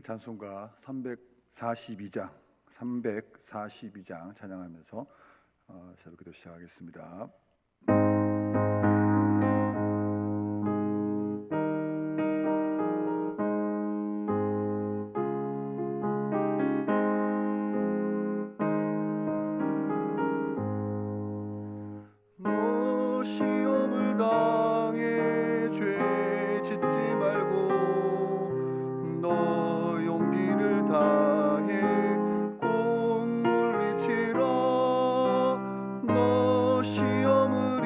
찬송가 342장 찬양하면서 새벽 기도 시작하겠습니다. 너 시험을 당해 죄 짓지 말고 너 용기를 다해 곧 물리치라. 너 시험을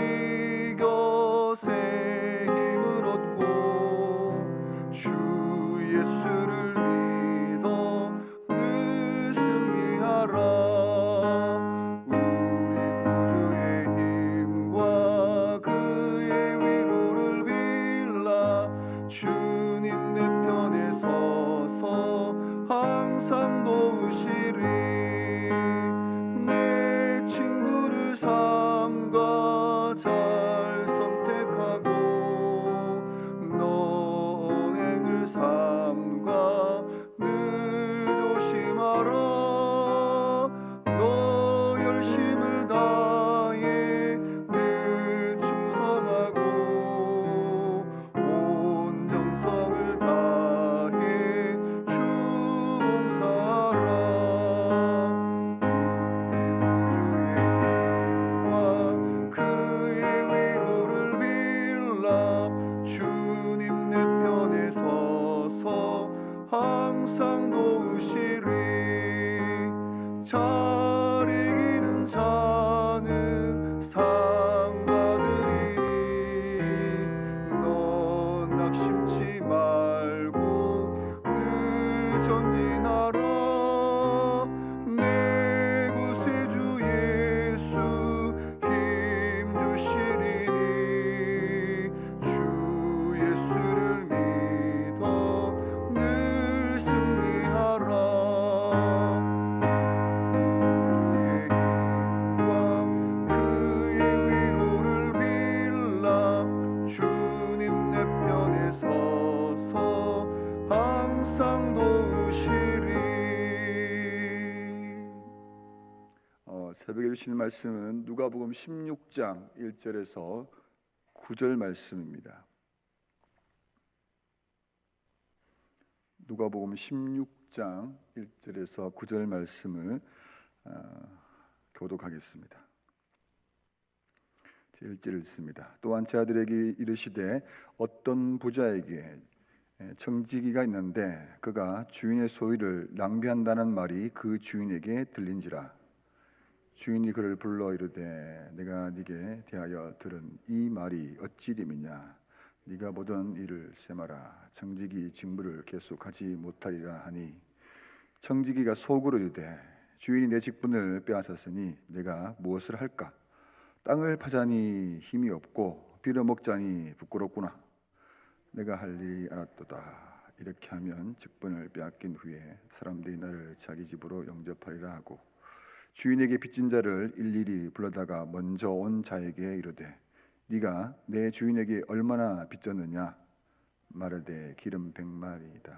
이겨 새 힘을 얻고 주 예수를 믿어 늘 승리하라. 주님 내 편에 서서 항상 도우시리. 내 친구를 삼가 잘 선택하고 너 언행을 삼가 늘 조심하라. 너 열심을 다해 늘 충성하고 정성을 다해 주 봉사하라. 우리 구주의 힘과 그의 위로를 빌라. 주님 내 편에 서서 항상 도우시리. 잘 이기는 자는 상 받으리니 넌 낙심치 말고 늘 전진하라. 내 구세주 예수 힘 주시리니 주 예수를 믿어 늘 승리하라. 주의 힘과 그의 위로를 빌라. 주님 내 편에 서서 항상 도우시리. 새벽에 주시는 말씀은 누가복음 16장 1절에서 9절 말씀입니다. 누가복음 16장 1절에서 9절 말씀을 교독하겠습니다. 1절을 읽습니다. 또한 제 아들에게 이르시되 어떤 부자에게 청지기가 있는데 그가 주인의 소유를 낭비한다는 말이 그 주인에게 들린지라. 주인이 그를 불러 이르되 내가 네게 대하여 들은 이 말이 어찌 됨이냐. 네가 보던 일을 세마라. 청지기 직무를 계속하지 못하리라 하니 청지기가 속으로 이르되 주인이 내 직분을 빼앗았으니 내가 무엇을 할까. 땅을 파자니 힘이 없고 빌어먹자니 부끄럽구나. 내가 할 일이 알았도다. 이렇게 하면 직분을 빼앗긴 후에 사람들이 나를 자기 집으로 영접하리라 하고 주인에게 빚진 자를 일일이 불러다가 먼저 온 자에게 이르되 네가 내 주인에게 얼마나 빚졌느냐. 말하되 기름 100마리이다.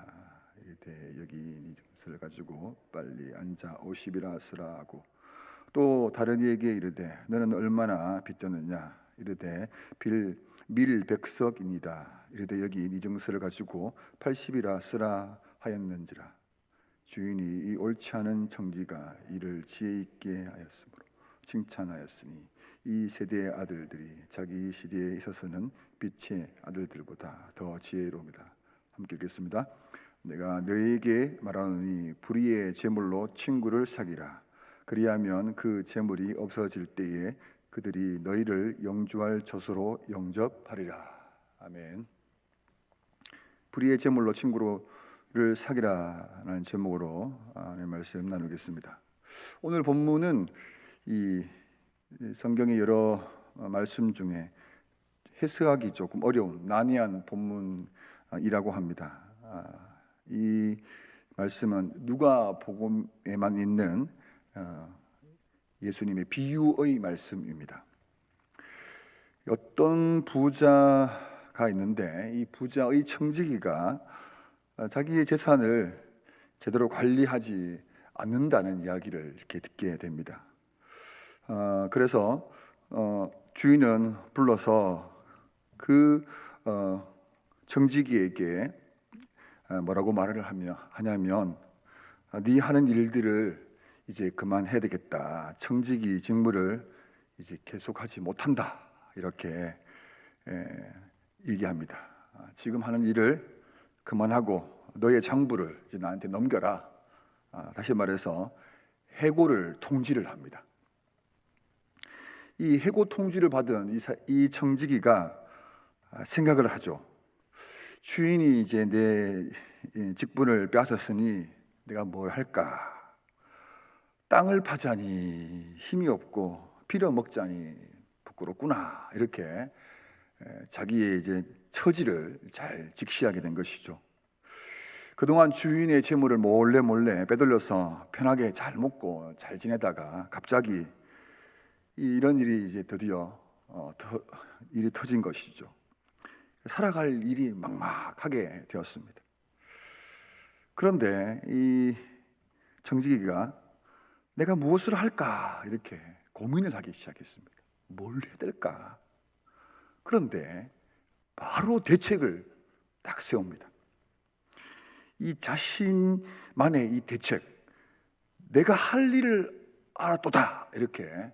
이르되 여기 네 증서를 가지고 빨리 앉아 50이라 쓰라 하고 또 다른 이에게 이르되 너는 얼마나 빚졌느냐. 이르되 밀 100석이니이다. 이르되 여기 네 증서를 가지고 80이라 쓰라 하였는지라. 주인이 이 옳지 않은 청지가 이를 지혜 있게 하였으므로 칭찬하였으니 이 세대의 아들들이 자기 시대에 있어서는 빛의 아들들보다 더 지혜로우다. 함께 읽겠습니다. 내가 너희에게 말하노니 불의의 제물로 친구를 사귀라. 그리하면 그 재물이 없어질 때에 그들이 너희를 영주할 젖으로 영접하리라. 아멘. 불의의 제물로 친구를 사귀라라는 제목으로 말씀 나누겠습니다. 오늘 본문은 이 성경의 여러 말씀 중에 해석하기 조금 어려운 난해한 본문이라고 합니다. 이 말씀은 누가복음에만 있는 예수님의 비유의 말씀입니다. 어떤 부자가 있는데 이 부자의 청지기가 자기의 재산을 제대로 관리하지 않는다는 이야기를 이렇게 듣게 됩니다. 그래서 주인은 불러서 그 청지기에게 뭐라고 말을 하냐면 네 하는 일들을 이제 그만해야 되겠다. 청지기 직무를 이제 계속하지 못한다. 이렇게 얘기합니다. 지금 하는 일을 그만하고 너의 장부를 이제 나한테 넘겨라. 다시 말해서 해고를 통지를 합니다. 이 해고 통지를 받은 이 청지기가 생각을 하죠. 주인이 이제 내 직분을 빼앗았으니 내가 뭘 할까? 땅을 파자니 힘이 없고 빌어먹자니 부끄럽구나. 이렇게 자기의 이제 처지를 잘 직시하게 된 것이죠. 그동안 주인의 재물을 몰래 빼돌려서 편하게 잘 먹고 잘 지내다가 갑자기 이런 일이 이제 드디어 일이 터진 것이죠. 살아갈 일이 막막하게 되었습니다. 그런데 이 청지기가 내가 무엇을 할까 이렇게 고민을 하기 시작했습니다. 뭘 해야 될까? 그런데 바로 대책을 딱 세웁니다. 이 자신만의 이 대책, 내가 할 일을 알았도다 이렇게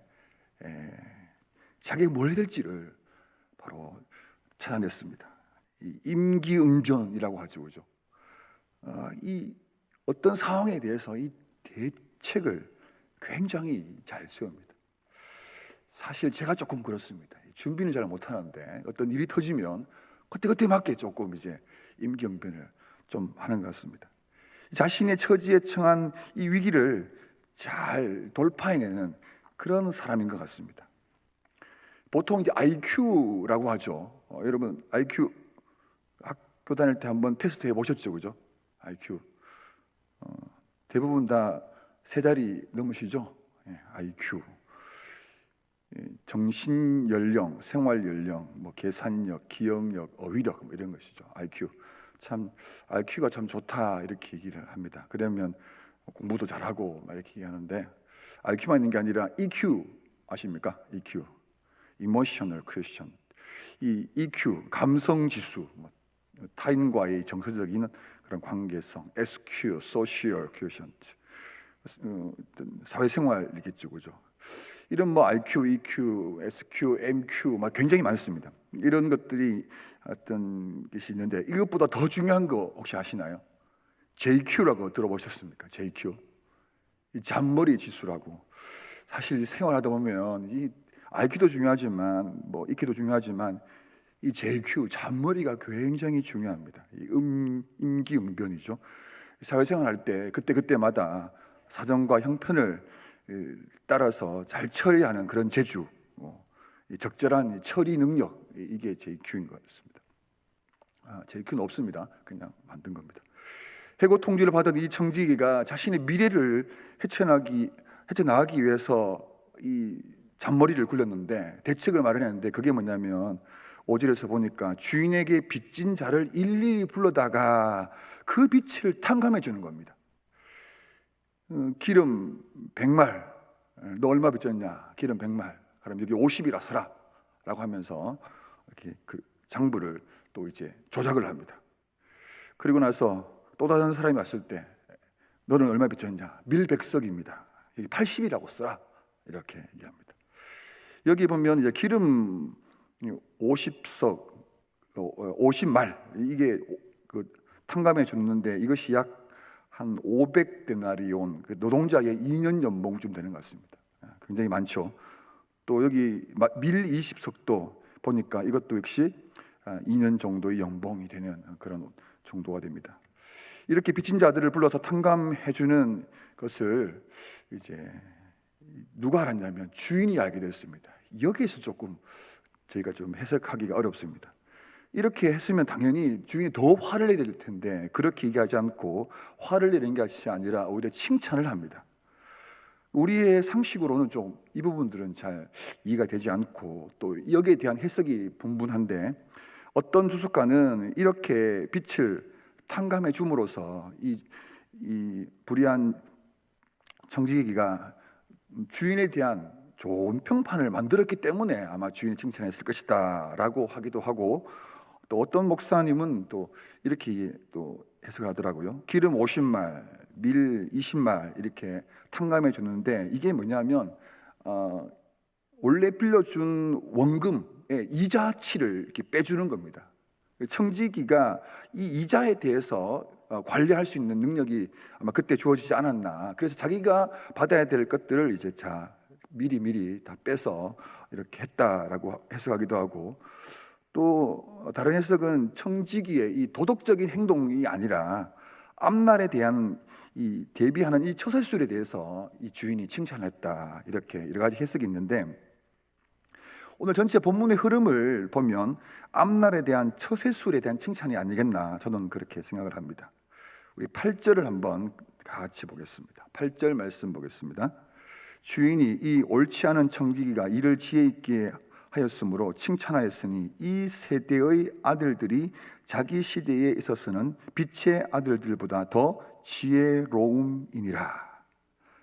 자기가 뭘 해야 될지를 바로 찾아냈습니다. 이 임기응변이라고 하죠, 그죠? 이 어떤 상황에 대해서 이 대책을 굉장히 잘 세웁니다. 사실 제가 조금 그렇습니다. 준비는 잘 못하는데 어떤 일이 터지면 그때 맞게 조금 이제 임기응변을 좀 하는 것 같습니다. 자신의 처지에 처한 이 위기를 잘 돌파해내는 그런 사람인 것 같습니다. 보통 이제 IQ라고 하죠. 여러분 IQ 학교 다닐 때 한번 테스트 해보셨죠, 그죠? IQ 대부분 다 세 자리 넘으시죠? IQ 정신 연령, 생활 연령, 뭐 계산력, 기억력, 어휘력 뭐 이런 것이죠. IQ 참 IQ가 참 좋다 이렇게 얘기를 합니다. 그러면 공부도 잘하고 막 이렇게 얘기하는데 IQ만 있는 게 아니라 EQ 아십니까? EQ, Emotional Quotient. 이 EQ 감성 지수, 타인과의 정서적인 그런 관계성, SQ, Social Quotient, 사회생활이겠죠, 그죠? 이런 뭐 IQ, EQ, SQ, MQ 막 굉장히 많습니다. 이런 것들이 어떤 것이 있는데 이것보다 더 중요한 거 혹시 아시나요? JQ라고 들어보셨습니까? JQ, 이 잔머리 지수라고. 사실 생활하다 보면 이 IQ도 중요하지만 뭐 EQ도 중요하지만 이 JQ, 잔머리가 굉장히 중요합니다. 이 임기응변이죠. 사회생활 할 때 그때마다 사정과 형편을 따라서 잘 처리하는 그런 재주, 적절한 처리 능력, 이게 JQ인 것 같습니다. JQ는 없습니다. 그냥 만든 겁니다. 해고 통지를 받은 이 청지기가 자신의 미래를 헤쳐나가기 위해서 이 잔머리를 굴렸는데 대책을 마련했는데 그게 뭐냐면 5절에서 보니까 주인에게 빚진 자를 일일이 불러다가 그 빚을 탕감해 주는 겁니다. 기름 100말, 너 얼마 빚졌냐? 기름 100말. 그럼 여기 50이라 써라 라고 하면서 이렇게 그 장부를 또 이제 조작을 합니다. 그리고 나서 또 다른 사람이 왔을 때 너는 얼마 빚졌냐? 밀백석입니다. 여기 80이라고 써라 이렇게 얘기합니다. 여기 보면 이제 기름 50석, 50말 이게 그 탕감해 줬는데 이것이 약 한 500데나리온, 그 노동자의 2년 연봉쯤 되는 것 같습니다. 굉장히 많죠. 또 여기 밀 20석도 보니까 이것도 역시 2년 정도의 연봉이 되는 그런 정도가 됩니다. 이렇게 빚진 자들을 불러서 탕감해 주는 것을 이제 누가 알았냐면 주인이 알게 됐습니다. 여기에서 조금 저희가 좀 해석하기가 어렵습니다. 이렇게 했으면 당연히 주인이 더 화를 내야 될 텐데 그렇게 얘기하지 않고 화를 내는 것이 아니라 오히려 칭찬을 합니다. 우리의 상식으로는 좀 이 부분들은 잘 이해가 되지 않고 또 여기에 대한 해석이 분분한데 어떤 주석가는 이렇게 빚을 탕감해 줌으로써 이 이 불의한 청지기가 주인에 대한 좋은 평판을 만들었기 때문에 아마 주인이 칭찬했을 것이다 라고 하기도 하고, 또 어떤 목사님은 또 이렇게 또 해석을 하더라고요. 기름 50말, 밀 20말 이렇게 탕감해 주는데, 이게 뭐냐면 원래 빌려준 원금의 이자치를 이렇게 빼주는 겁니다. 청지기가 이 이자에 대해서 관리할 수 있는 능력이 아마 그때 주어지지 않았나. 그래서 자기가 받아야 될 것들을 이제 미리 다 빼서 이렇게 했다라고 해석하기도 하고, 또 다른 해석은 청지기의 이 도덕적인 행동이 아니라 앞날에 대한 이 대비하는 이 처세술에 대해서 이 주인이 칭찬했다, 이렇게 여러 가지 해석이 있는데, 오늘 전체 본문의 흐름을 보면 앞날에 대한 처세술에 대한 칭찬이 아니겠나, 저는 그렇게 생각을 합니다. 우리 8절을 한번 같이 보겠습니다. 8절 말씀 보겠습니다. 주인이 이 옳지 않은 청지기가 일을 지혜 있게 하였으므로 칭찬하였으니 이 세대의 아들들이 자기 시대에 있어서는 빛의 아들들보다 더 지혜로움이니라.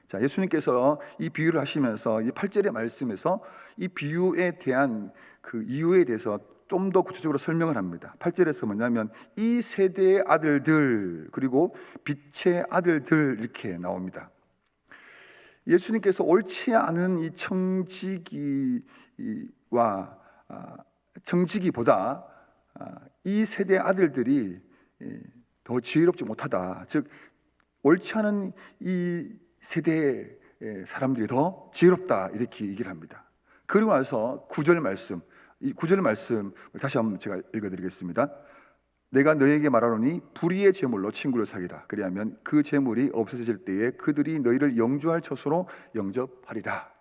자, 예수님께서 이 비유를 하시면서 이 8절의 말씀에서 이 비유에 대한 그 이유에 대해서 좀 더 구체적으로 설명을 합니다. 8절에서 뭐냐면 이 세대의 아들들, 그리고 빛의 아들들, 이렇게 나옵니다. 예수님께서 옳지 않은 이 청지기보다 이 세대의 아들들이 더 지혜롭지 못하다, 즉 옳지 않은 이 세대의 사람들이 더 지혜롭다, 이렇게 얘기를 합니다. 그리고 나서 9절 말씀, 이 9절 말씀 다시 한번 제가 읽어드리겠습니다. 내가 너에게 말하노니 불의의 제물로 친구를 사귀라. 그리하면 그 제물이 없어질 때에 그들이 너희를 영주할 처소로 영접하리라.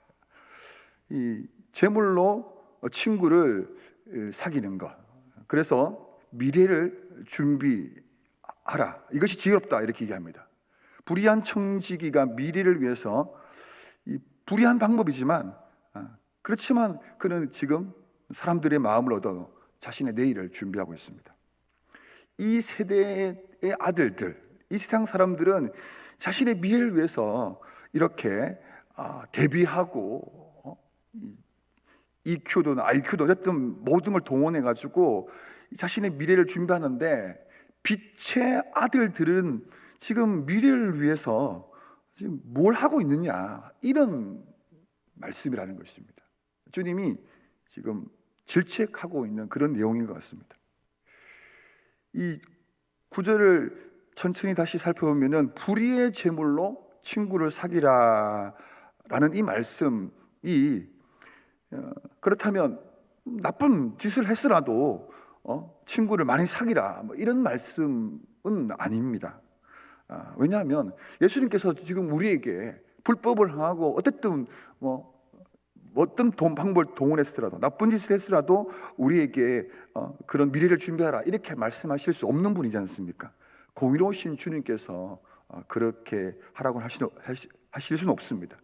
이 제물로 친구를 사귀는 것, 그래서 미래를 준비하라, 이것이 지혜롭다, 이렇게 얘기합니다. 불의한 청지기가 미래를 위해서 이 불의한 방법이지만, 그렇지만 그는 지금 사람들의 마음을 얻어 자신의 내일을 준비하고 있습니다. 이 세대의 아들들, 이 세상 사람들은 자신의 미래를 위해서 이렇게 대비하고 EQ든 IQ든 어쨌든 모든 걸 동원해 가지고 자신의 미래를 준비하는데, 빛의 아들들은 지금 미래를 위해서 지금 뭘 하고 있느냐, 이런 말씀이라는 것입니다. 주님이 지금 질책하고 있는 그런 내용인 것 같습니다. 이 구절을 천천히 다시 살펴보면은 불의의 제물로 친구를 사귀라라는 이 말씀이, 그렇다면 나쁜 짓을 했으라도 친구를 많이 사귀라, 뭐 이런 말씀은 아닙니다. 왜냐하면 예수님께서 지금 우리에게 불법을 행하고 어쨌든 어떤 방법을 동원했으라도, 나쁜 짓을 했으라도 우리에게 그런 미래를 준비하라, 이렇게 말씀하실 수 없는 분이지 않습니까? 공의로우신 주님께서 그렇게 하라고 하실 수는 없습니다.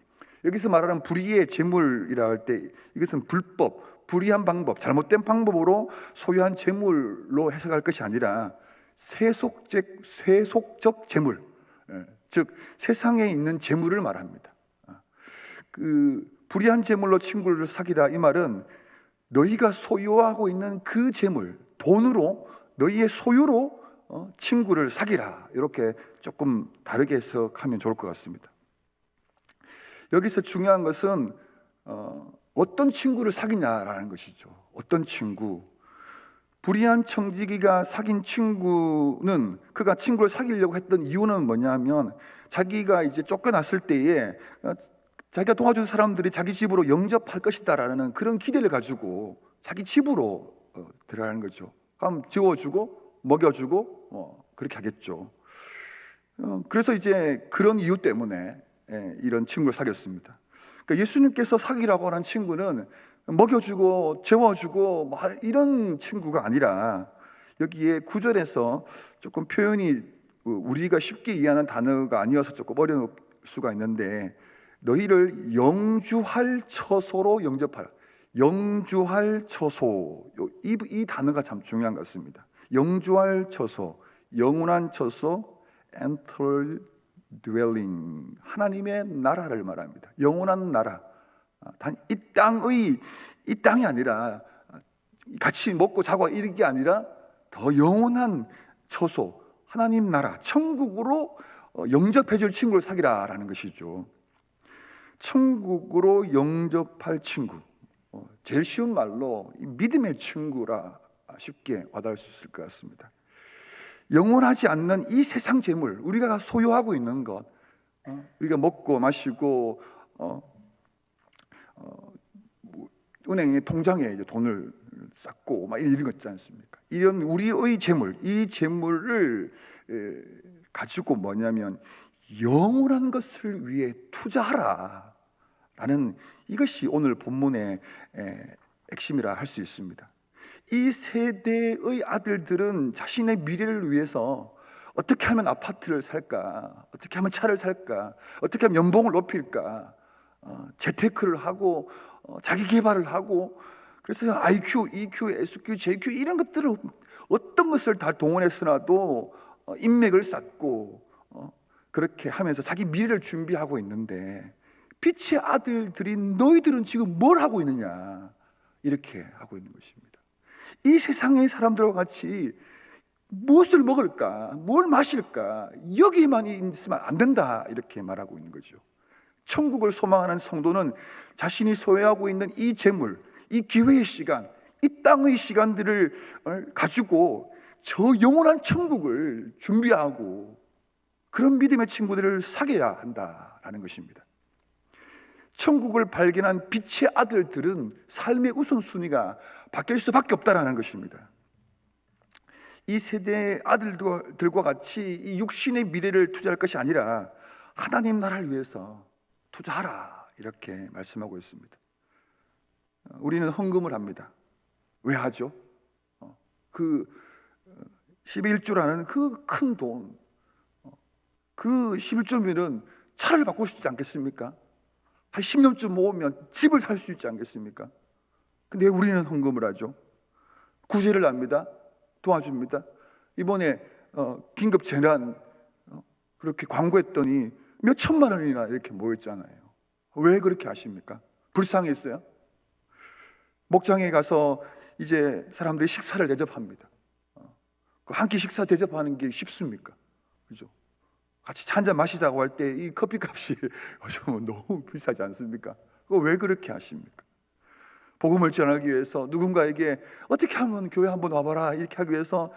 여기서 말하는 불의의 제물이라 할 때, 이것은 불법, 불의한 방법, 잘못된 방법으로 소유한 제물로 해석할 것이 아니라 세속적 제물, 즉 세상에 있는 제물을 말합니다. 불의한 제물로 친구를 사귀라, 이 말은 너희가 소유하고 있는 그 제물, 돈으로, 너희의 소유로 친구를 사귀라, 이렇게 조금 다르게 해석하면 좋을 것 같습니다. 여기서 중요한 것은 어떤 친구를 사귀냐라는 것이죠. 어떤 친구. 불의한 청지기가 사귄 친구는, 그가 친구를 사귀려고 했던 이유는 뭐냐면, 자기가 이제 쫓겨났을 때에 자기가 도와준 사람들이 자기 집으로 영접할 것이다라는 그런 기대를 가지고 자기 집으로 들어가는 거죠. 그럼 지워주고 먹여주고 그렇게 하겠죠. 그래서 이제 그런 이유 때문에 이런 친구를 사귀었습니다. 그러니까 예수님께서 사귀라고 하는 친구는 먹여주고 재워주고 이런 친구가 아니라, 여기에 9절에서 조금 표현이 우리가 쉽게 이해하는 단어가 아니어서 조금 어려울 수가 있는데, 너희를 영주할 처소로 영접하라. 영주할 처소, 이 단어가 참 중요한 것 같습니다. 영주할 처소, 영원한 처소, eternal dwelling, 하나님의 나라를 말합니다. 영원한 나라. 단 이 땅이 아니라 같이 먹고 자고 이런 게 아니라 더 영원한 처소, 하나님 나라, 천국으로 영접해 줄 친구를 사귀라라는 것이죠. 천국으로 영접할 친구, 제일 쉬운 말로 믿음의 친구라 쉽게 와닿을 수 있을 것 같습니다. 영원하지 않는 이 세상 재물, 우리가 소유하고 있는 것, 우리가 먹고 마시고 은행의 통장에 이제 돈을 쌓고 막 이런 거 있지 않습니까? 이런 우리의 재물, 이 재물을 가지고 뭐냐면 영원한 것을 위해 투자하라 라는, 이것이 오늘 본문의 핵심이라 할 수 있습니다. 이 세대의 아들들은 자신의 미래를 위해서 어떻게 하면 아파트를 살까, 어떻게 하면 차를 살까, 어떻게 하면 연봉을 높일까, 재테크를 하고 자기 개발을 하고, 그래서 IQ, EQ, SQ, JQ 이런 것들을 어떤 것을 다 동원해서라도 인맥을 쌓고 그렇게 하면서 자기 미래를 준비하고 있는데, 빛의 아들들인 너희들은 지금 뭘 하고 있느냐, 이렇게 하고 있는 것입니다. 이 세상의 사람들과 같이 무엇을 먹을까, 뭘 마실까, 여기만 있으면 안 된다, 이렇게 말하고 있는 거죠. 천국을 소망하는 성도는 자신이 소유하고 있는 이 재물, 이 기회의 시간, 이 땅의 시간들을 가지고 저 영원한 천국을 준비하고 그런 믿음의 친구들을 사귀어야 한다라는 것입니다. 천국을 발견한 빛의 아들들은 삶의 우선순위가 바뀔 수밖에 없다라는 것입니다. 이 세대의 아들들과 같이 이 육신의 미래를 투자할 것이 아니라 하나님 나라를 위해서 투자하라, 이렇게 말씀하고 있습니다. 우리는 헌금을 합니다. 왜 하죠? 그 11조라는 그 큰 돈, 그 11조면은 차를 바꿀 수 있지 않겠습니까? 한 10년쯤 모으면 집을 살 수 있지 않겠습니까? 근데 우리는 헌금을 하죠. 구제를 합니다. 도와줍니다. 이번에 긴급 재난 그렇게 광고했더니 몇 천만 원이나 이렇게 모였잖아요. 왜 그렇게 하십니까? 불쌍했어요? 목장에 가서 이제 사람들이 식사를 대접합니다. 한 끼 식사 대접하는 게 쉽습니까? 그죠? 같이 차 한잔 마시자고 할 때 이 커피값이 요즘은 너무 비싸지 않습니까? 그거 왜 그렇게 하십니까? 복음을 전하기 위해서 누군가에게 어떻게 하면 교회 한번 와봐라 이렇게 하기 위해서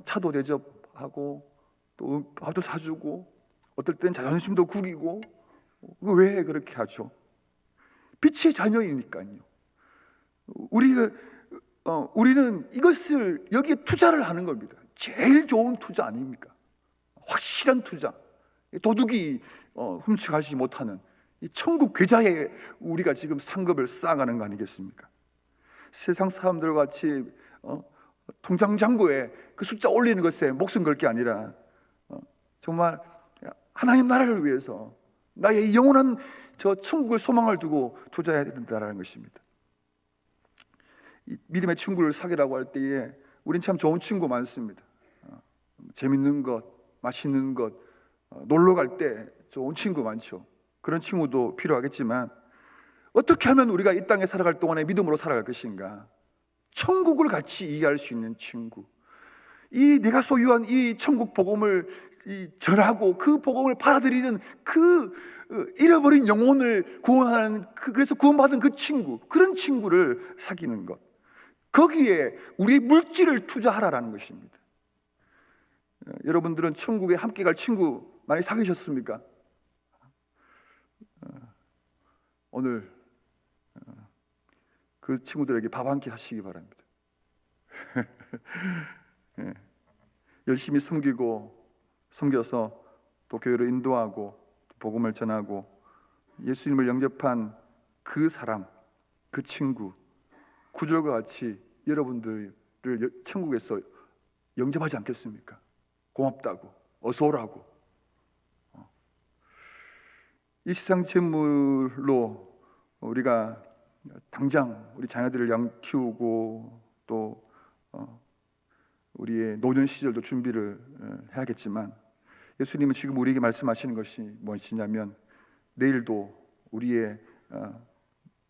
차도 대접하고 또 밥도 사주고 어떨 땐 자존심도 구기고, 왜 그렇게 하죠? 빛의 자녀이니까요. 우리는 이것을 여기에 투자를 하는 겁니다. 제일 좋은 투자 아닙니까? 확실한 투자, 도둑이 훔쳐가지 못하는 이 천국 계좌에 우리가 지금 상급을 쌓아가는 거 아니겠습니까? 세상 사람들과 같이 통장 잔고에 그 숫자 올리는 것에 목숨 걸 게 아니라 정말 하나님 나라를 위해서 나의 영원한 저 천국을 소망을 두고 투자해야 된다는 것입니다. 이 믿음의 친구를 사귀라고 할 때에 우린 참 좋은 친구 많습니다. 재밌는 것, 맛있는 것, 놀러 갈 때 좋은 친구 많죠. 그런 친구도 필요하겠지만 어떻게 하면 우리가 이 땅에 살아갈 동안에 믿음으로 살아갈 것인가? 천국을 같이 이해할 수 있는 친구, 이 내가 소유한 이 천국 복음을 전하고 그 복음을 받아들이는 그 잃어버린 영혼을 구원하는 그래서 구원받은 그 친구, 그런 친구를 사귀는 것, 거기에 우리의 물질을 투자하라는 것입니다. 여러분들은 천국에 함께 갈 친구 많이 사귀셨습니까? 오늘 그 친구들에게 밥 한 끼 하시기 바랍니다. 열심히 섬겨서 또 교회를 인도하고 또 복음을 전하고 예수님을 영접한 그 사람, 그 친구, 구절과 같이 여러분들을 천국에서 영접하지 않겠습니까? 고맙다고, 어서 오라고. 이 세상 재물로 우리가 당장 우리 자녀들을 키우고 또 우리의 노년 시절도 준비를 해야겠지만 예수님은 지금 우리에게 말씀하시는 것이 무엇이냐면, 내일도 우리의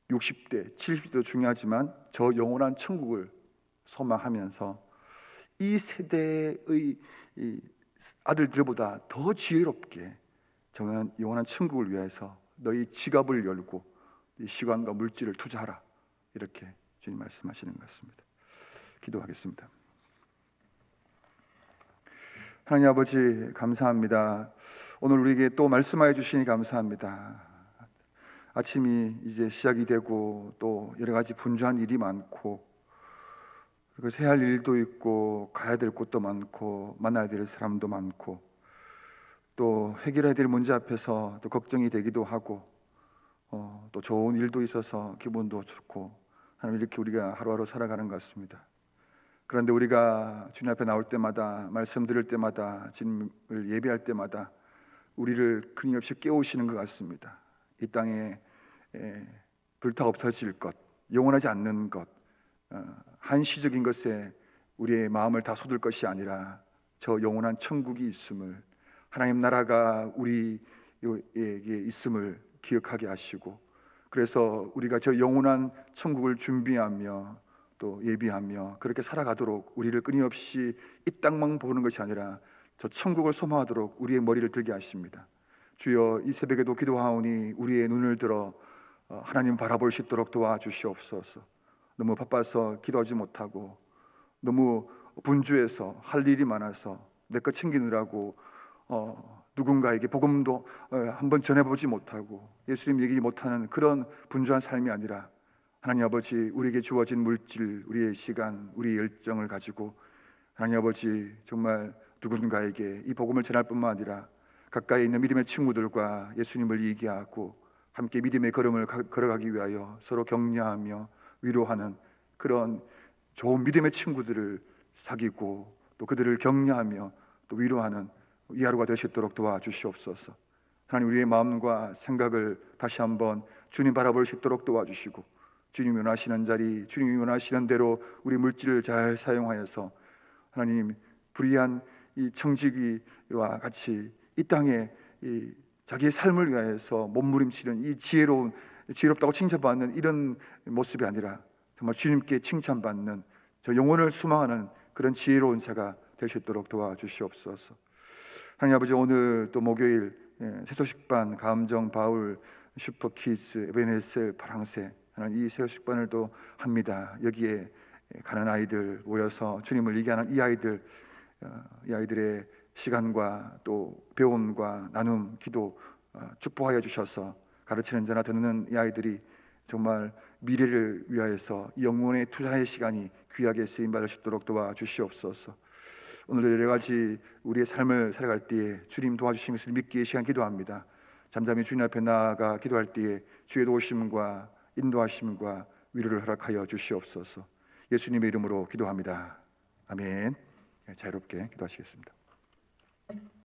60대, 70대도 중요하지만 저 영원한 천국을 소망하면서 이 세대의 이 아들들보다 더 지혜롭게 정한 영원한 천국을 위해서 너희 지갑을 열고 이 시간과 물질을 투자하라, 이렇게 주님 말씀하시는 것 같습니다. 기도하겠습니다. 하나님 아버지, 감사합니다. 오늘 우리에게 또 말씀하여 주시니 감사합니다. 아침이 이제 시작이 되고 또 여러 가지 분주한 일이 많고, 그리고 해야 할 일도 있고 가야 될 곳도 많고 만나야 될 사람도 많고, 또 해결해야 될 문제 앞에서 또 걱정이 되기도 하고, 또 좋은 일도 있어서 기분도 좋고, 하나님, 이렇게 우리가 하루하루 살아가는 것 같습니다. 그런데 우리가 주님 앞에 나올 때마다, 말씀 들을 때마다, 주님을 예배할 때마다 우리를 끊임없이 깨우시는 것 같습니다. 이 땅에 불타 없어질 것, 영원하지 않는 것, 한시적인 것에 우리의 마음을 다 쏟을 것이 아니라 저 영원한 천국이 있음을, 하나님 나라가 우리에게 있음을 기억하게 하시고, 그래서 우리가 저 영원한 천국을 준비하며 또 예비하며 그렇게 살아가도록, 우리를 끊임없이 이 땅만 보는 것이 아니라 저 천국을 소망하도록 우리의 머리를 들게 하십니다. 주여, 이 새벽에도 기도하오니 우리의 눈을 들어 하나님 바라볼 수 있도록 도와주시옵소서. 너무 바빠서 기도하지 못하고, 너무 분주해서 할 일이 많아서 내 것 챙기느라고 누군가에게 복음도 한번 전해보지 못하고 예수님 얘기 못하는 그런 분주한 삶이 아니라, 하나님 아버지, 우리에게 주어진 물질, 우리의 시간, 우리의 열정을 가지고 하나님 아버지, 정말 누군가에게 이 복음을 전할 뿐만 아니라 가까이 있는 믿음의 친구들과 예수님을 얘기하고 함께 믿음의 걸음을 걸어가기 위하여 서로 격려하며 위로하는 그런 좋은 믿음의 친구들을 사귀고, 또 그들을 격려하며 또 위로하는 이 하루가 될 수 있도록 도와주시옵소서. 하나님, 우리의 마음과 생각을 다시 한번 주님 바라볼 수 있도록 도와주시고, 주님이 원하시는 자리, 주님이 원하시는 대로 우리 물질을 잘 사용하여서 하나님, 불의한 이 청지기와 같이 이 땅에 이 자기의 삶을 위하여서 몸부림치는 이 지혜롭다고 칭찬받는 이런 모습이 아니라 정말 주님께 칭찬받는 저 영혼을 수망하는 그런 지혜로운 자가 될 수 있도록 도와주시옵소서. 하나님 아버지, 오늘 또 목요일 새소식반, 감정, 바울, 슈퍼키즈, 에베네셀, 파랑새, 이 새소식반을 또 합니다. 여기에 가는 아이들 모여서 주님을 얘기하는 이 아이들의 시간과 또 배움과 나눔, 기도 축복하여 주셔서 가르치는 자나 듣는 이 아이들이 정말 미래를 위하여서 영혼의 투자의 시간이 귀하게 쓰임받을 수 있도록 도와주시옵소서. 오늘도 여러 가지 우리의 삶을 살아갈 때에 주님 도와주신 것을 믿기에 시간 기도합니다. 잠잠히 주님 앞에 나아가 기도할 때에 주의 도우심과 인도하심과 위로를 허락하여 주시옵소서. 예수님의 이름으로 기도합니다. 아멘. 자유롭게 기도하시겠습니다.